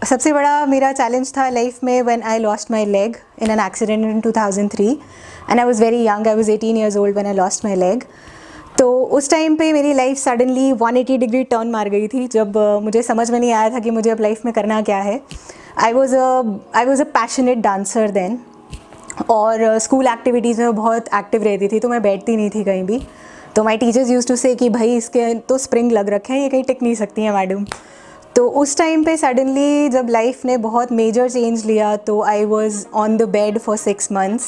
सबसे बड़ा मेरा चैलेंज था लाइफ में when I lost my leg in an accident in 2003 and I was very young, I was 18 years old when I lost my leg. तो उस time पे मेरी लाइफ सडनली 180 डिग्री टर्न मार गई थी जब मुझे समझ में नहीं आया था कि मुझे अब लाइफ में करना क्या है। I was a passionate dancer then, और स्कूल एक्टिविटीज़ में बहुत एक्टिव रहती थी, तो मैं बैठती नहीं थी कहीं भी। तो माई टीचर्स यूज़ टू से कि भाई इसके तो स्प्रिंग लग रखे हैं, ये कहीं टिक नहीं सकती हैं मैडम। तो उस टाइम पे सडनली जब लाइफ ने बहुत मेजर चेंज लिया तो I was on the bed for 6 months।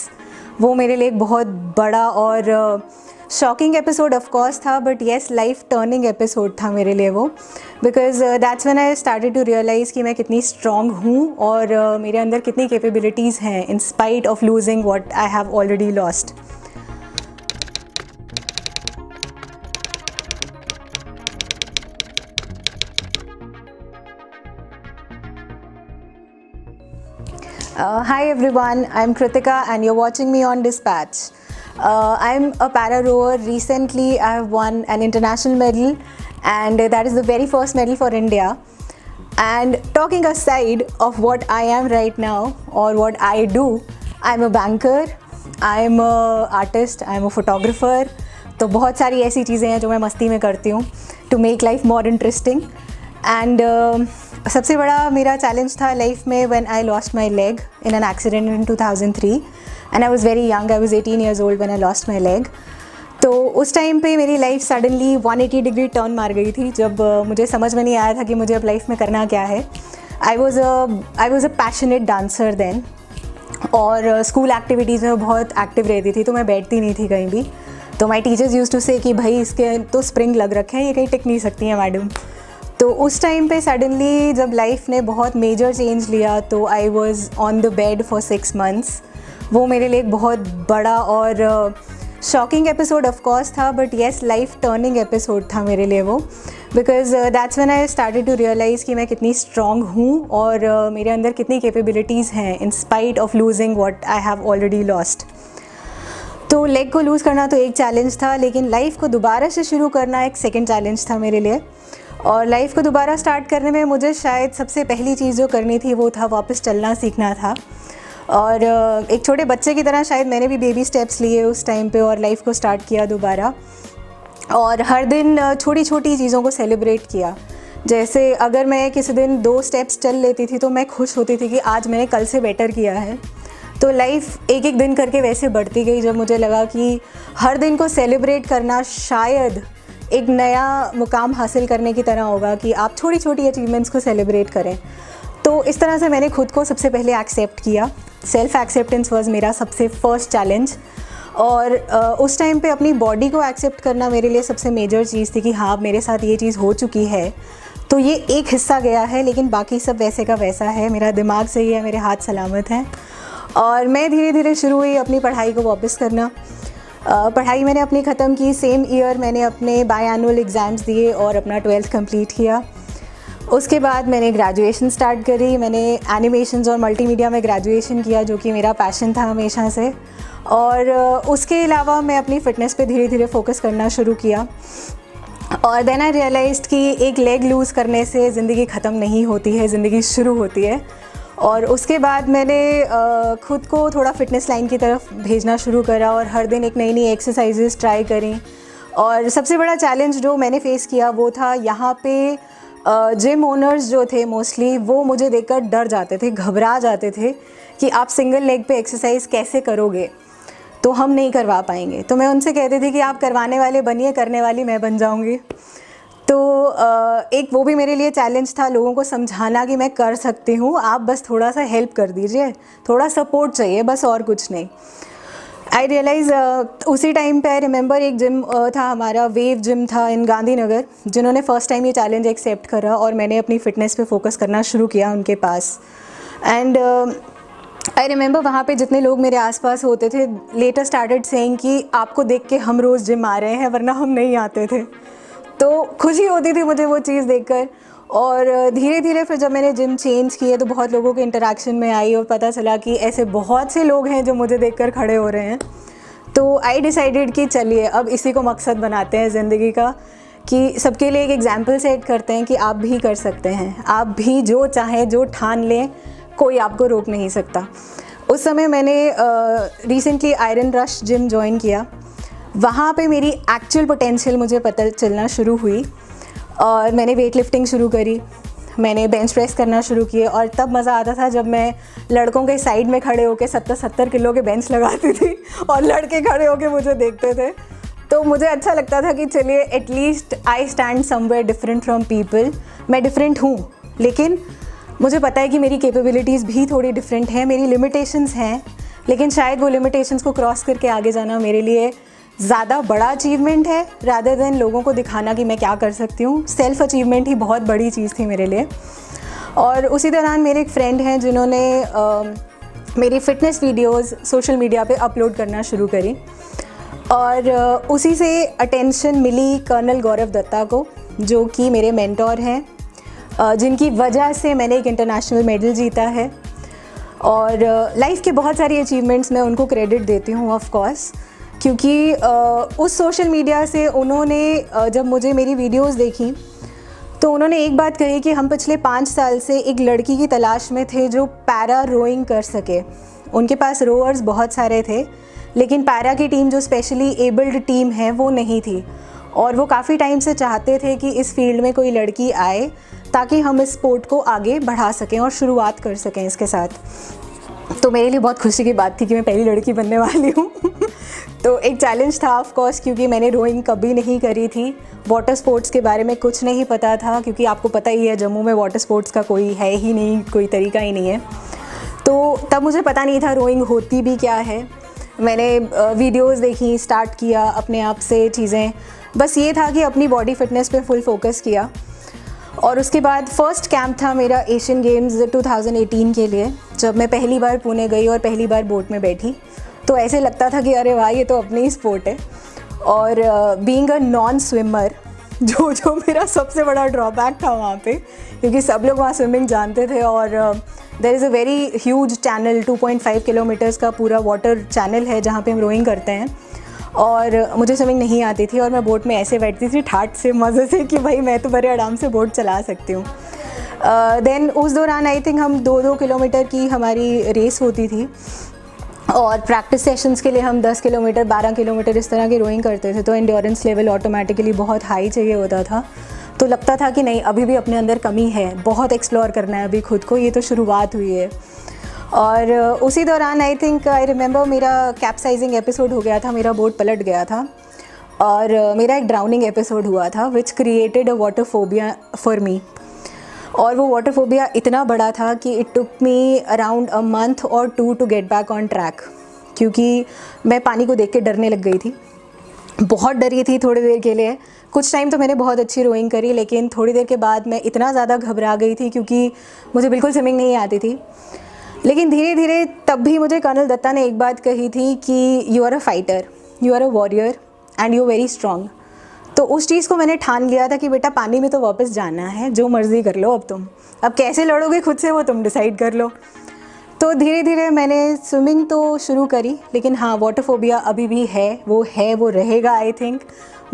वो मेरे लिए एक बहुत बड़ा और शॉकिंग एपिसोड ऑफ कोर्स था, but yes life turning episode था मेरे लिए वो, because that's when I started to realise कि मैं कितनी स्ट्रॉन्ग हूँ और मेरे अंदर कितनी कैपेबिलिटीज़ हैं in spite of losing what I have already lost. Hi everyone, I'm Kritika and you're watching me on Dispatch. I'm a para rower. Recently I have won an international medal and that is the very first medal for India. And talking aside of what I am right now or what I do, I'm a banker, I'm a artist, I'm a photographer. तो बहुत सारी ऐसी चीज़ें हैं जो मैं मस्ती में करती हूँ to make life more interesting. And सबसे बड़ा मेरा चैलेंज था लाइफ में when I lost my leg in an accident in 2003 and I was very young, I was 18 years old when I lost my leg. तो उस time पे मेरी life suddenly 180 degree turn मार गई थी जब मुझे समझ में नहीं आया था कि मुझे अब लाइफ में करना क्या है। I was a passionate dancer then, और स्कूल एक्टिविटीज़ में बहुत एक्टिव रहती थी, तो मैं बैठती नहीं थी कहीं भी। तो माई टीचर्स यूज़ टू से कि भाई इसके तो स्प्रिंग लग रखे हैं, ये कहीं टिक नहीं सकती हैं मैडम। तो उस टाइम पे सडनली जब लाइफ ने बहुत मेजर चेंज लिया तो I was on the bed for 6 months। वो मेरे लिए एक बहुत बड़ा और शॉकिंग एपिसोड ऑफ कोर्स था, but yes life turning episode था मेरे लिए वो, because that's when I started to realise कि मैं कितनी स्ट्रॉन्ग हूँ और मेरे अंदर कितनी कैपेबिलिटीज़ हैं in spite of losing what I have already lost. तो लेग को लूज़ करना तो एक चैलेंज था, लेकिन लाइफ को दोबारा से शुरू करना एक सेकेंड चैलेंज था मेरे लिए। और लाइफ को दोबारा स्टार्ट करने में मुझे शायद सबसे पहली चीज़ जो करनी थी वो था वापस चलना सीखना था। और एक छोटे बच्चे की तरह शायद मैंने भी बेबी स्टेप्स लिए उस टाइम पे और लाइफ को स्टार्ट किया दोबारा, और हर दिन छोटी छोटी चीज़ों को सेलिब्रेट किया। जैसे अगर मैं किसी दिन 2 स्टेप्स चल लेती थी तो मैं खुश होती थी कि आज मैंने कल से बेटर किया है। तो लाइफ एक एक दिन करके वैसे बढ़ती गई जब मुझे लगा कि हर दिन को सेलिब्रेट करना शायद एक नया मुकाम हासिल करने की तरह होगा कि आप छोटी छोटी अचीवमेंट्स को सेलिब्रेट करें। तो इस तरह से मैंने खुद को सबसे पहले एक्सेप्ट किया। सेल्फ एक्सेप्टेंस वाज मेरा सबसे फर्स्ट चैलेंज, और उस टाइम पे अपनी बॉडी को एक्सेप्ट करना मेरे लिए सबसे मेजर चीज़ थी कि हाँ मेरे साथ ये चीज़ हो चुकी है, तो ये एक हिस्सा गया है लेकिन बाकी सब वैसे का वैसा है, मेरा दिमाग सही है, मेरे हाथ सलामत हैं। और मैं धीरे धीरे शुरू हुई अपनी पढ़ाई को वापस करना। पढ़ाई मैंने अपनी ख़त्म की, सेम ईयर मैंने अपने बाई एनुअल एग्ज़ाम्स दिए और अपना 12th कंप्लीट किया। उसके बाद मैंने ग्रेजुएशन स्टार्ट करी। मैंने एनिमेशंस और मल्टीमीडिया में ग्रेजुएशन किया, जो कि मेरा पैशन था हमेशा से। और उसके अलावा मैं अपनी फ़िटनेस पे धीरे धीरे फोकस करना शुरू किया। और देन आई रियलाइज्ड कि एक लेग लूज़ करने से ज़िंदगी ख़त्म नहीं होती है, ज़िंदगी शुरू होती है। और उसके बाद मैंने खुद को थोड़ा फिटनेस लाइन की तरफ भेजना शुरू करा और हर दिन एक नई नई एक्सरसाइजेस ट्राई करी। और सबसे बड़ा चैलेंज जो मैंने फेस किया वो था यहाँ पे जिम ओनर्स जो थे मोस्टली वो मुझे देखकर डर जाते थे, घबरा जाते थे कि आप सिंगल लेग पे एक्सरसाइज कैसे करोगे, तो हम नहीं करवा पाएंगे। तो मैं उनसे कहती थी कि आप करवाने वाले बनिए, करने वाली मैं बन जाऊँगी। तो एक वो भी मेरे लिए चैलेंज था, लोगों को समझाना कि मैं कर सकती हूँ, आप बस थोड़ा सा हेल्प कर दीजिए, थोड़ा सपोर्ट चाहिए बस, और कुछ नहीं। आई रियलाइज़ उसी टाइम पे आई रिमेंबर एक जिम था हमारा, वेव जिम था इन गांधीनगर, जिन्होंने फ़र्स्ट टाइम ये चैलेंज एक्सेप्ट करा और मैंने अपनी फ़िटनेस पे फोकस करना शुरू किया उनके पास। एंड आई रिमेंबर वहाँ पे जितने लोग मेरे आसपास होते थे लेटर स्टार्टेड सेइंग कि आपको देख के हम रोज़ जिम आ रहे हैं, वरना हम नहीं आते थे। तो खुशी होती थी मुझे वो चीज़ देखकर। और धीरे धीरे फिर जब मैंने जिम चेंज किए तो बहुत लोगों के इंटरेक्शन में आई और पता चला कि ऐसे बहुत से लोग हैं जो मुझे देखकर खड़े हो रहे हैं। तो आई डिसाइडेड कि चलिए अब इसी को मकसद बनाते हैं ज़िंदगी का, कि सबके लिए एक एग्जाम्पल सेट करते हैं कि आप भी कर सकते हैं, आप भी जो चाहें जो ठान लें, कोई आपको रोक नहीं सकता। उस समय मैंने recently iron rush gym join किया। वहाँ पे मेरी एक्चुअल पोटेंशियल मुझे पता चलना शुरू हुई और मैंने वेट लिफ्टिंग शुरू करी, मैंने बेंच प्रेस करना शुरू किए। और तब मज़ा आता था जब मैं लड़कों के साइड में खड़े होकर 70-70 किलो के बेंच लगाती थी और लड़के खड़े होकर मुझे देखते थे। तो मुझे अच्छा लगता था कि चलिए at least I stand somewhere different from people. मैं डिफरेंट हूँ, लेकिन मुझे पता है कि मेरी कैपेबिलिटीज़ भी थोड़ी डिफरेंट हैं, मेरी लिमिटेशंस हैं, लेकिन शायद वो लिमिटेशंस को क्रॉस करके आगे जाना मेरे लिए ज़्यादा बड़ा अचीवमेंट है रादर देन लोगों को दिखाना कि मैं क्या कर सकती हूँ। सेल्फ़ अचीवमेंट ही बहुत बड़ी चीज़ थी मेरे लिए। और उसी दौरान मेरे एक फ्रेंड हैं जिन्होंने मेरी फ़िटनेस वीडियोज़ सोशल मीडिया पे अपलोड करना शुरू करी और उसी से अटेंशन मिली कर्नल गौरव दत्ता को, जो कि मेरे मेंटोर हैं, जिनकी वजह से मैंने एक इंटरनेशनल मेडल जीता है। और लाइफ के बहुत सारी अचीवमेंट्स मैं उनको क्रेडिट देती हूँ ऑफ कोर्स, क्योंकि उस सोशल मीडिया से उन्होंने जब मुझे मेरी वीडियोस देखी तो उन्होंने एक बात कही कि हम पिछले 5 साल से एक लड़की की तलाश में थे जो पैरा रोइंग कर सके। उनके पास रोअर्स बहुत सारे थे, लेकिन पैरा की टीम जो स्पेशली एबल्ड टीम है वो नहीं थी। और वो काफ़ी टाइम से चाहते थे कि इस फील्ड में कोई लड़की आए ताकि हम इस स्पोर्ट को आगे बढ़ा सकें और शुरुआत कर सकें इसके साथ। तो मेरे लिए बहुत खुशी की बात थी कि मैं पहली लड़की बनने वाली हूँ। तो एक चैलेंज था ऑफ कोर्स, क्योंकि मैंने रोइंग कभी नहीं करी थी, वाटर स्पोर्ट्स के बारे में कुछ नहीं पता था, क्योंकि आपको पता ही है जम्मू में वाटर स्पोर्ट्स का कोई है ही नहीं, कोई तरीका ही नहीं है। तो तब मुझे पता नहीं था रोइंग होती भी क्या है। मैंने वीडियोस देखी, स्टार्ट किया अपने आप से चीज़ें, बस ये था कि अपनी बॉडी फिटनेस पे फुल फोकस किया। और उसके बाद फर्स्ट कैंप था मेरा एशियन गेम्स 2018 के लिए, जब मैं पहली बार पुणे गई और पहली बार बोट में बैठी। तो ऐसे लगता था कि अरे वाह, ये तो अपनी ही स्पोर्ट है। और बीइंग अ नॉन स्विमर, जो मेरा सबसे बड़ा ड्रॉबैक था वहाँ पे, क्योंकि सब लोग वहाँ स्विमिंग जानते थे और there is a very huge channel, 2.5 kilometres का पूरा वाटर चैनल है जहाँ पे हम रोइंग करते हैं। और मुझे स्विमिंग नहीं आती थी और मैं बोट में ऐसे बैठती थी ठाठ से, मज़े से, कि भाई मैं तो बड़े आराम से बोट चला सकती हूँ। देन उस दौरान आई थिंक हम 2-2 किलोमीटर की हमारी रेस होती थी और प्रैक्टिस सेशंस के लिए हम 10 किलोमीटर 12 किलोमीटर इस तरह की रोइंग करते थे। तो एंड्योरेंस लेवल ऑटोमेटिकली बहुत हाई चाहिए होता था। तो लगता था कि नहीं, अभी भी अपने अंदर कमी है, बहुत एक्सप्लोर करना है अभी खुद को, ये तो शुरुआत हुई है। और उसी दौरान आई थिंक आई रिमेंबर मेरा कैप्साइजिंग एपिसोड हो गया था, मेरा बोट पलट गया था और मेरा एक ड्राउनिंग एपिसोड हुआ था which created a water phobia for me. और वो वाटर फोबिया इतना बड़ा था कि it took me around a month और 2 to get back on track, क्योंकि मैं पानी को देख के डरने लग गई थी, बहुत डरी थी थोड़ी देर के लिए। कुछ टाइम तो मैंने बहुत अच्छी रोइंग करी, लेकिन थोड़ी देर के बाद मैं इतना ज़्यादा घबरा गई थी क्योंकि मुझे बिल्कुल स्विमिंग नहीं आती थी। लेकिन धीरे धीरे तब भी मुझे कर्नल दत्ता ने एक बात कही थी कि you are a fighter, you are a warrior and you very strong. तो उस चीज़ को मैंने ठान लिया था कि बेटा पानी में तो वापस जाना है, जो मर्ज़ी कर लो, अब कैसे लड़ोगे खुद से वो तुम डिसाइड कर लो। तो धीरे धीरे मैंने स्विमिंग तो शुरू करी, लेकिन हाँ, वाटर फोबिया अभी भी है, वो रहेगा आई थिंक।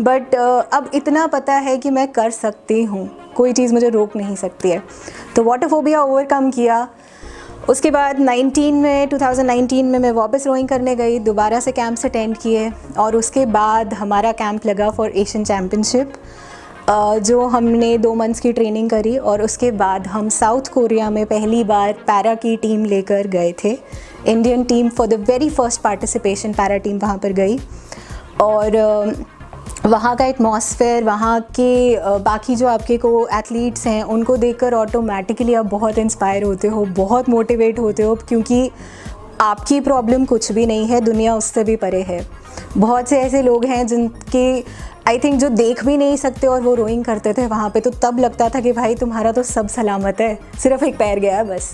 बट अब इतना पता है कि मैं कर सकती हूँ, कोई चीज़ मुझे रोक नहीं सकती है। तो वाटर फोबिया ओवरकम किया। उसके बाद 2019 में मैं वापस रोइंग करने गई, दोबारा से कैंप्स अटेंड किए और उसके बाद हमारा कैंप लगा फॉर एशियन चैम्पियनशिप, जो हमने 2 मंथ्स की ट्रेनिंग करी और उसके बाद हम साउथ कोरिया में पहली बार पैरा की टीम लेकर गए थे। Indian team for the very first participation para team वहाँ पर गई और वहाँ का एटमॉस्फेयर, वहाँ के बाकी जो आपके को एथलीट्स हैं उनको देखकर ऑटोमेटिकली आप बहुत इंस्पायर होते हो, बहुत मोटिवेट होते हो, क्योंकि आपकी प्रॉब्लम कुछ भी नहीं है, दुनिया उससे भी परे है। बहुत से ऐसे लोग हैं जिनके आई थिंक जो देख भी नहीं सकते और वो रोइंग करते थे वहाँ पे, तो तब लगता था कि भाई तुम्हारा तो सब सलामत है, सिर्फ एक पैर गया है बस।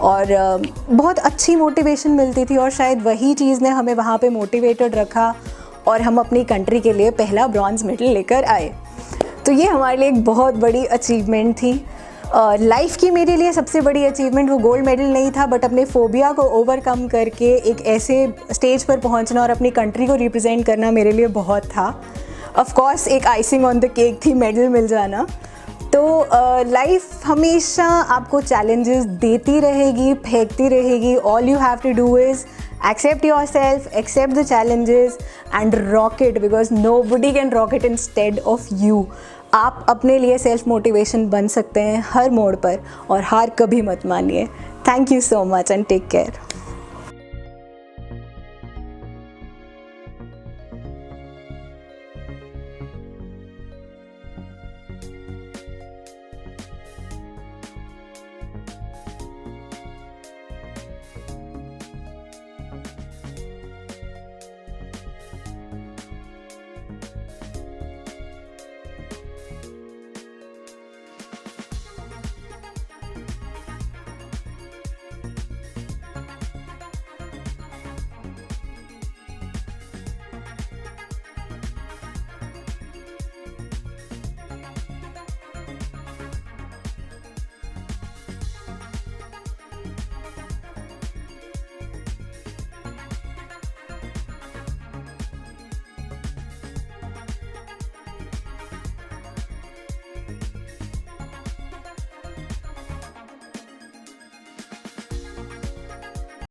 और बहुत अच्छी मोटिवेशन मिलती थी और शायद वही चीज़ ने हमें वहाँ पे मोटिवेटेड रखा और हम अपनी कंट्री के लिए पहला ब्रॉन्ज मेडल लेकर आए। तो ये हमारे लिए एक बहुत बड़ी अचीवमेंट थी। लाइफ की मेरे लिए सबसे बड़ी अचीवमेंट वो गोल्ड मेडल नहीं था, बट अपने फोबिया को ओवरकम करके एक ऐसे स्टेज पर पहुंचना और अपनी कंट्री को रिप्रेजेंट करना मेरे लिए बहुत था। ऑफ कोर्स एक आइसिंग ऑन द केक थी मेडल मिल जाना। तो लाइफ हमेशा आपको चैलेंजेस देती रहेगी, फेंकती रहेगी। All you have to do is accept yourself, accept the challenges and rock it, because nobody can rock it instead of you. आप अपने लिए सेल्फ मोटिवेशन बन सकते हैं हर मोड़ पर, और हार कभी मत मानिए। Thank you so much and take care.